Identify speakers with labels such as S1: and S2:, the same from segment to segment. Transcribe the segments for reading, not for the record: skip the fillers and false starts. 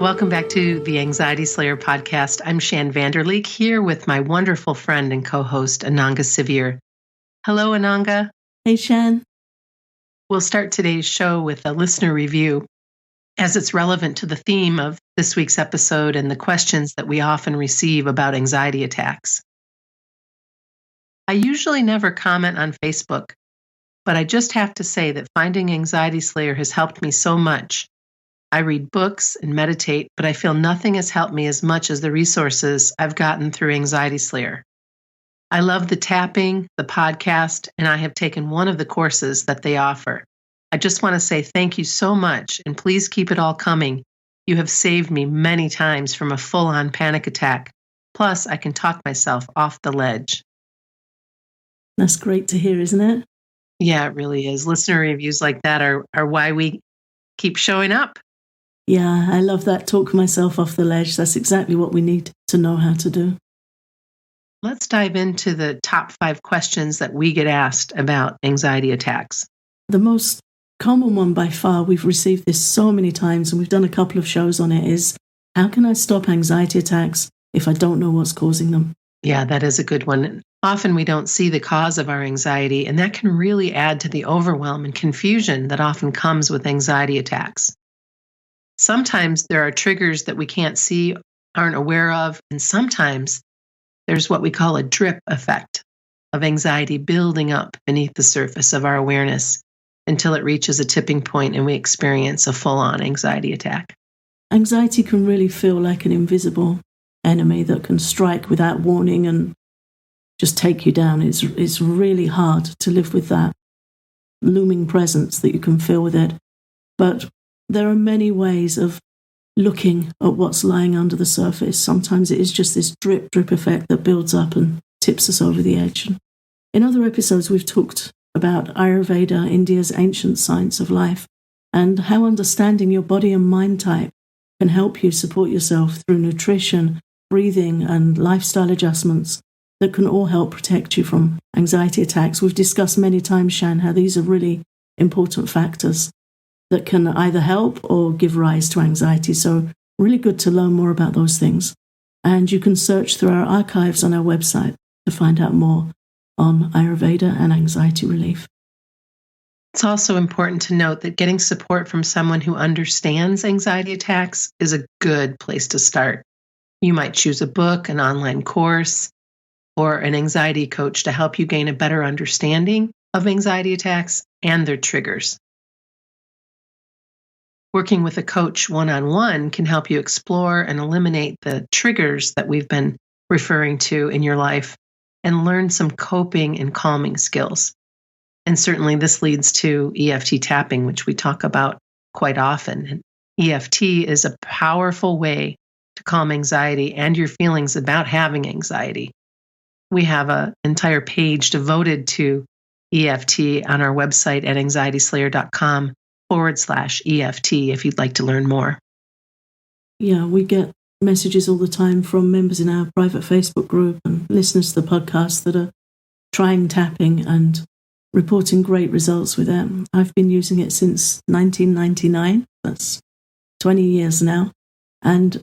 S1: Welcome back to the Anxiety Slayer podcast. I'm Shan Vanderleek here with my wonderful friend and co-host Ananga Sivir. Hello, Ananga.
S2: Hey, Shan.
S1: We'll start today's show with a listener review as it's relevant to the theme of this week's episode and the questions that we often receive about anxiety attacks. I usually never comment on Facebook, but I just have to say that finding Anxiety Slayer has helped me so much. I read books and meditate, but I feel nothing has helped me as much as the resources I've gotten through Anxiety Slayer. I love the tapping, the podcast, and I have taken one of the courses that they offer. I just want to say thank you so much, and please keep it all coming. You have saved me many times from a full-on panic attack. Plus, I can talk myself off the ledge.
S2: That's great to hear, isn't it?
S1: Yeah, it really is. Listener reviews like that are why we keep showing up.
S2: Yeah, I love that. Talk myself off the ledge. That's exactly what we need to know how to do.
S1: Let's dive into the top 5 questions that we get asked about anxiety attacks.
S2: The most common one by far, we've received this so many times and we've done a couple of shows on it, is how can I stop anxiety attacks if I don't know what's causing them?
S1: Yeah, that is a good one. Often we don't see the cause of our anxiety, and that can really add to the overwhelm and confusion that often comes with anxiety attacks. Sometimes there are triggers that we can't see, aren't aware of, and sometimes there's what we call a drip effect of anxiety building up beneath the surface of our awareness until it reaches a tipping point and we experience a full-on anxiety attack.
S2: Anxiety can really feel like an invisible enemy that can strike without warning and just take you down. It's really hard to live with that looming presence that you can feel with it. But there are many ways of looking at what's lying under the surface. Sometimes it is just this drip effect that builds up and tips us over the edge. In other episodes, we've talked about Ayurveda, India's ancient science of life, and how understanding your body and mind type can help you support yourself through nutrition, breathing, and lifestyle adjustments that can all help protect you from anxiety attacks. We've discussed many times, Shan, how these are really important factors that can either help or give rise to anxiety. So really good to learn more about those things. And you can search through our archives on our website to find out more on Ayurveda and anxiety relief.
S1: It's also important to note that getting support from someone who understands anxiety attacks is a good place to start. You might choose a book, an online course, or an anxiety coach to help you gain a better understanding of anxiety attacks and their triggers. Working with a coach one-on-one can help you explore and eliminate the triggers that we've been referring to in your life and learn some coping and calming skills. And certainly this leads to EFT tapping, which we talk about quite often. And EFT is a powerful way to calm anxiety and your feelings about having anxiety. We have an entire page devoted to EFT on our website at anxietyslayer.com/EFT if you'd like to learn more.
S2: Yeah, we get messages all the time from members in our private Facebook group and listeners to the podcast that are trying tapping and reporting great results with them. I've been using it since 1999. That's 20 years now. And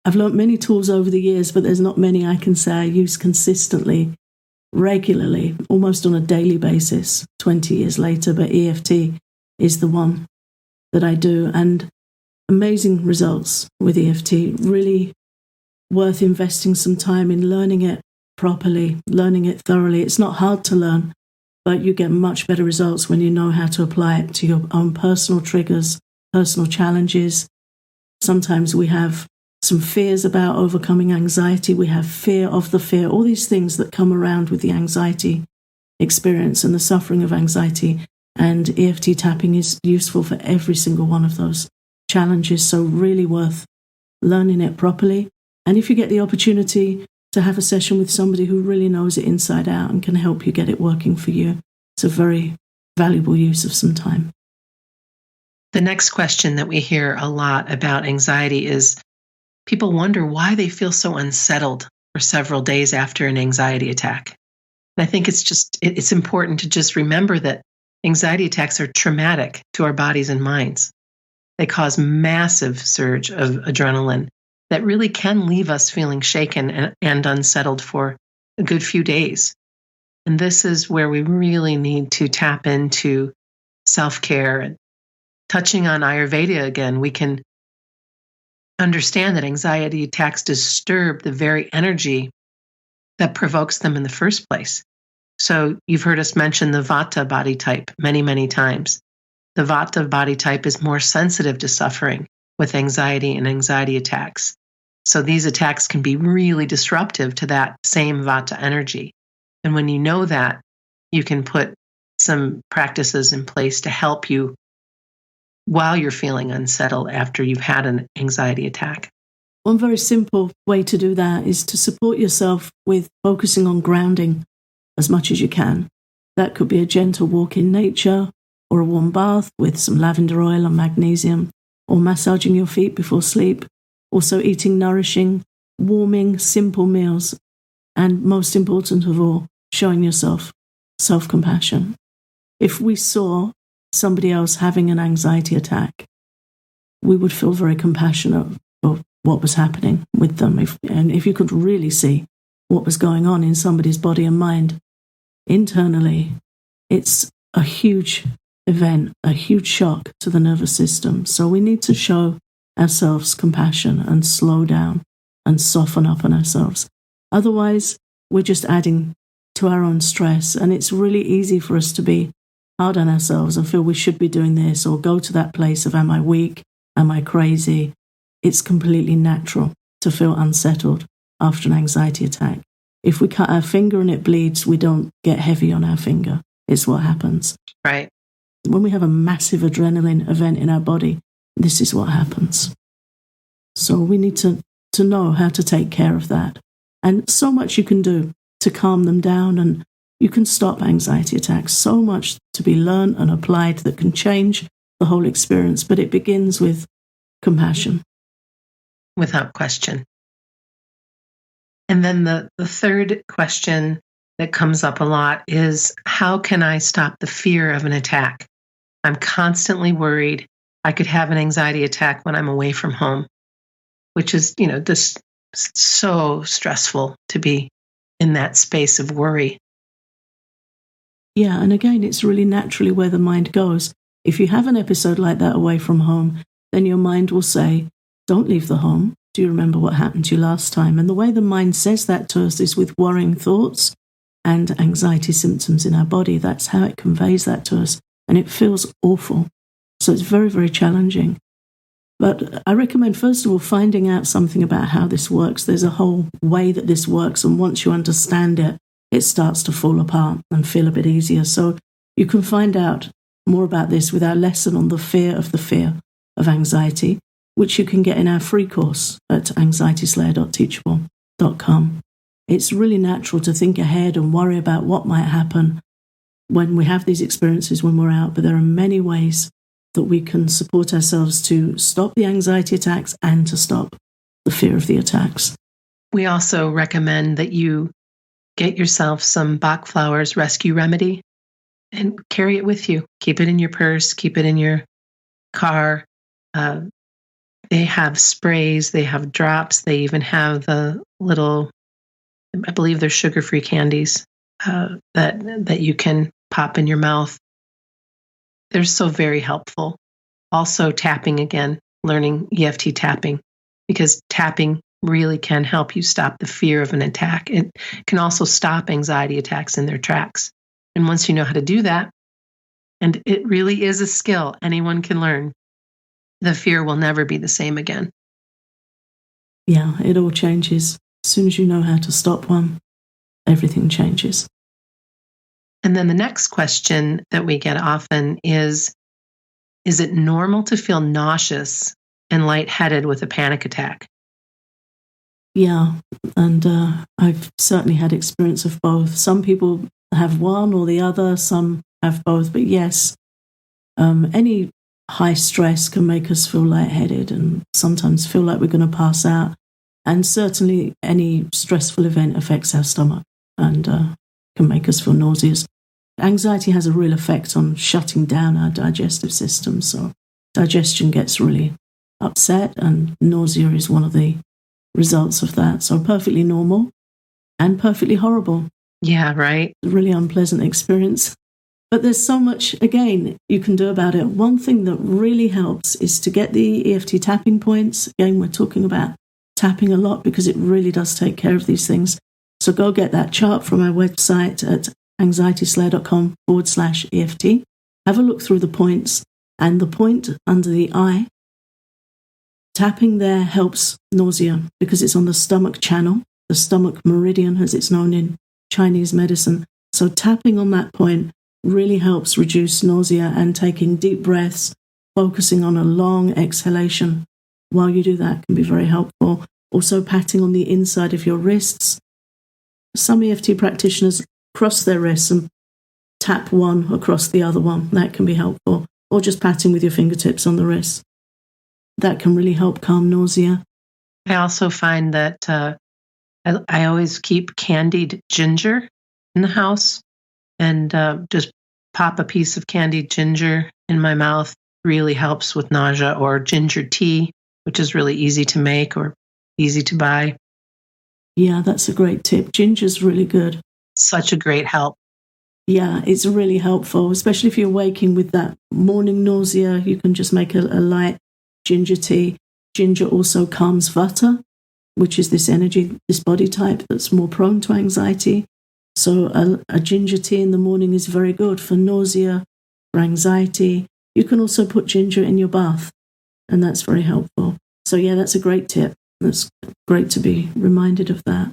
S2: I've learned many tools over the years, but there's not many I can say I use consistently, regularly, almost on a daily basis 20 years later. But EFT is the one that I do, and amazing results with EFT. Really worth investing some time in learning it properly, learning it thoroughly. It's not hard to learn, but you get much better results when you know how to apply it to your own personal triggers, personal challenges. Sometimes we have some fears about overcoming anxiety. We have fear of the fear, all these things that come around with the anxiety experience and the suffering of anxiety. And EFT tapping is useful for every single one of those challenges. So really worth learning it properly. And if you get the opportunity to have a session with somebody who really knows it inside out and can help you get it working for you, it's a very valuable use of some time.
S1: The next question that we hear a lot about anxiety is people wonder why they feel so unsettled for several days after an anxiety attack. And I think it's important to just remember that anxiety attacks are traumatic to our bodies and minds. They cause massive surge of adrenaline that really can leave us feeling shaken and unsettled for a good few days. And this is where we really need to tap into self-care. And touching on Ayurveda again, we can understand that anxiety attacks disturb the very energy that provokes them in the first place. So you've heard us mention the Vata body type many, many times. The Vata body type is more sensitive to suffering with anxiety and anxiety attacks. So these attacks can be really disruptive to that same Vata energy. And when you know that, you can put some practices in place to help you while you're feeling unsettled after you've had an anxiety attack.
S2: One very simple way to do that is to support yourself with focusing on grounding as much as you can. That could be a gentle walk in nature, or a warm bath with some lavender oil and magnesium, or massaging your feet before sleep. Also eating nourishing, warming, simple meals. And most important of all, showing yourself self-compassion. If we saw somebody else having an anxiety attack, we would feel very compassionate for what was happening with them. If you could really see what was going on in somebody's body and mind internally, it's a huge event, a huge shock to the nervous system. So we need to show ourselves compassion and slow down and soften up on ourselves. Otherwise, we're just adding to our own stress, and it's really easy for us to be hard on ourselves and feel we should be doing this, or go to that place of, am I weak? Am I crazy? It's completely natural to feel unsettled after an anxiety attack. If we cut our finger and it bleeds, we don't get heavy on our finger. It's what happens.
S1: Right.
S2: When we have a massive adrenaline event in our body, this is what happens. So we need to know how to take care of that. And so much you can do to calm them down, and you can stop anxiety attacks. So much to be learned and applied that can change the whole experience, but it begins with compassion.
S1: Without question. And then the third question that comes up a lot is, how can I stop the fear of an attack? I'm constantly worried I could have an anxiety attack when I'm away from home, which is, this so stressful to be in that space of worry.
S2: Yeah, and again, it's really naturally where the mind goes. If you have an episode like that away from home, then your mind will say, don't leave the home. Do you remember what happened to you last time? And the way the mind says that to us is with worrying thoughts and anxiety symptoms in our body. That's how it conveys that to us. And it feels awful. So it's very, very challenging. But I recommend, first of all, finding out something about how this works. There's a whole way that this works. And once you understand it, it starts to fall apart and feel a bit easier. So you can find out more about this with our lesson on the fear of anxiety, which you can get in our free course at anxietyslayer.teachable.com. It's really natural to think ahead and worry about what might happen when we have these experiences when we're out, but there are many ways that we can support ourselves to stop the anxiety attacks and to stop the fear of the attacks.
S1: We also recommend that you get yourself some Bach Flowers rescue remedy and carry it with you. Keep it in your purse, keep it in your car. They have sprays, they have drops, they even have the little, I believe they're sugar-free candies that you can pop in your mouth. They're so very helpful. Also tapping again, learning EFT tapping, because tapping really can help you stop the fear of an attack. It can also stop anxiety attacks in their tracks. And once you know how to do that, and it really is a skill anyone can learn, the fear will never be the same again.
S2: Yeah, it all changes. As soon as you know how to stop one, everything changes.
S1: And then the next question that we get often is it normal to feel nauseous and lightheaded with a panic attack?
S2: Yeah, and I've certainly had experience of both. Some people have one or the other, some have both, but yes, any high stress can make us feel lightheaded and sometimes feel like we're going to pass out. And certainly any stressful event affects our stomach and can make us feel nauseous. Anxiety has a real effect on shutting down our digestive system. So digestion gets really upset, and nausea is one of the results of that. So perfectly normal and perfectly horrible.
S1: Yeah, right.
S2: A really unpleasant experience. But there's so much, again, you can do about it. One thing that really helps is to get the EFT tapping points. Again, we're talking about tapping a lot because it really does take care of these things. So go get that chart from our website at anxietyslayer.com/EFT. Have a look through the points, and the point under the eye, tapping there helps nausea because it's on the stomach channel, the stomach meridian as it's known in Chinese medicine. So tapping on that point really helps reduce nausea, and taking deep breaths, focusing on a long exhalation while you do that can be very helpful. Also patting on the inside of your wrists. Some EFT practitioners cross their wrists and tap one across the other one. That can be helpful. Or just patting with your fingertips on the wrist. That can really help calm nausea.
S1: I also find that I always keep candied ginger in the house, and just pop a piece of candied ginger in my mouth really helps with nausea, or ginger tea, which is really easy to make or easy to buy.
S2: Yeah, that's a great tip. Ginger's really good.
S1: Such a great help.
S2: Yeah, it's really helpful, especially if you're waking with that morning nausea. You can just make a light ginger tea. Ginger also calms vata, which is this energy, this body type that's more prone to anxiety. So a ginger tea in the morning is very good for nausea, for anxiety. You can also put ginger in your bath, and that's very helpful. So yeah, that's a great tip. That's great to be reminded of that.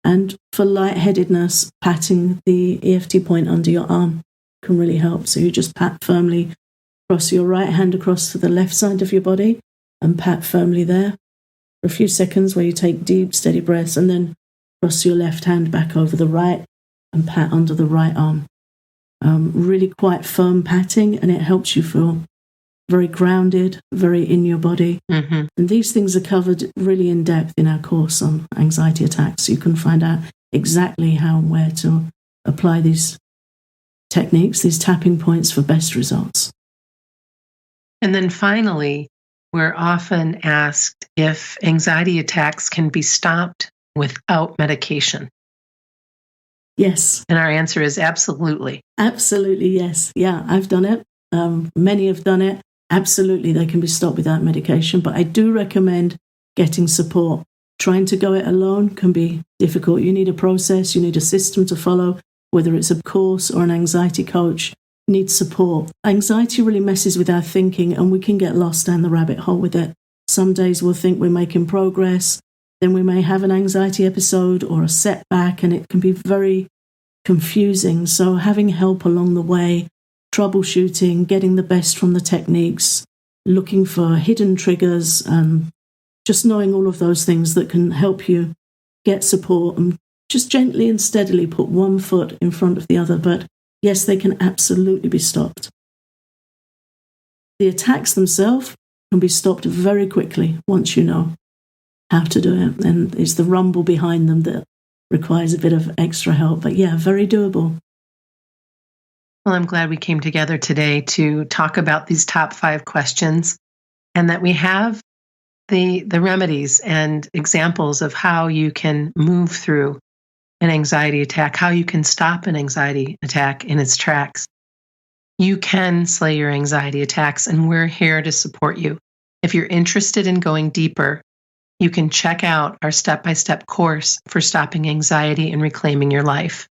S2: And for lightheadedness, patting the EFT point under your arm can really help. So you just pat firmly, cross your right hand across to the left side of your body and pat firmly there for a few seconds where you take deep, steady breaths, and then cross your left hand back over the right and pat under the right arm. Really quite firm patting, and it helps you feel very grounded, very in your body.
S1: Mm-hmm.
S2: And these things are covered really in depth in our course on anxiety attacks. So you can find out exactly how and where to apply these techniques, these tapping points for best results.
S1: And then finally, we're often asked if anxiety attacks can be stopped without medication.
S2: Yes.
S1: And our answer is absolutely.
S2: Absolutely, yes. Yeah, I've done it. Many have done it. Absolutely, they can be stopped without medication, but I do recommend getting support. Trying to go it alone can be difficult. You need a process, you need a system to follow, whether it's a course or an anxiety coach. You need support. Anxiety really messes with our thinking, and we can get lost down the rabbit hole with it. Some days we'll think we're making progress, then we may have an anxiety episode or a setback, and it can be very confusing. So having help along the way, troubleshooting, getting the best from the techniques, looking for hidden triggers, and just knowing all of those things that can help you get support, and just gently and steadily put one foot in front of the other. But yes, they can absolutely be stopped. The attacks themselves can be stopped very quickly once you know how to do it. And it's the rumble behind them that requires a bit of extra help. But yeah, very doable.
S1: Well, I'm glad we came together today to talk about these top 5 questions, and that we have the remedies and examples of how you can move through an anxiety attack, how you can stop an anxiety attack in its tracks. You can slay your anxiety attacks, and we're here to support you. If you're interested in going deeper, you can check out our step-by-step course for stopping anxiety and reclaiming your life.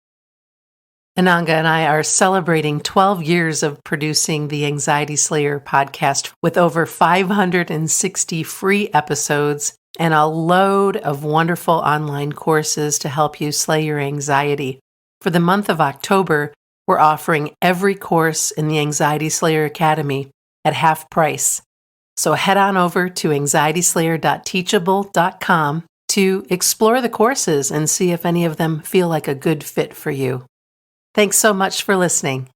S1: Ananga and I are celebrating 12 years of producing the Anxiety Slayer podcast with over 560 free episodes and a load of wonderful online courses to help you slay your anxiety. For the month of October, we're offering every course in the Anxiety Slayer Academy at half price. So head on over to anxietyslayer.teachable.com to explore the courses and see if any of them feel like a good fit for you. Thanks so much for listening.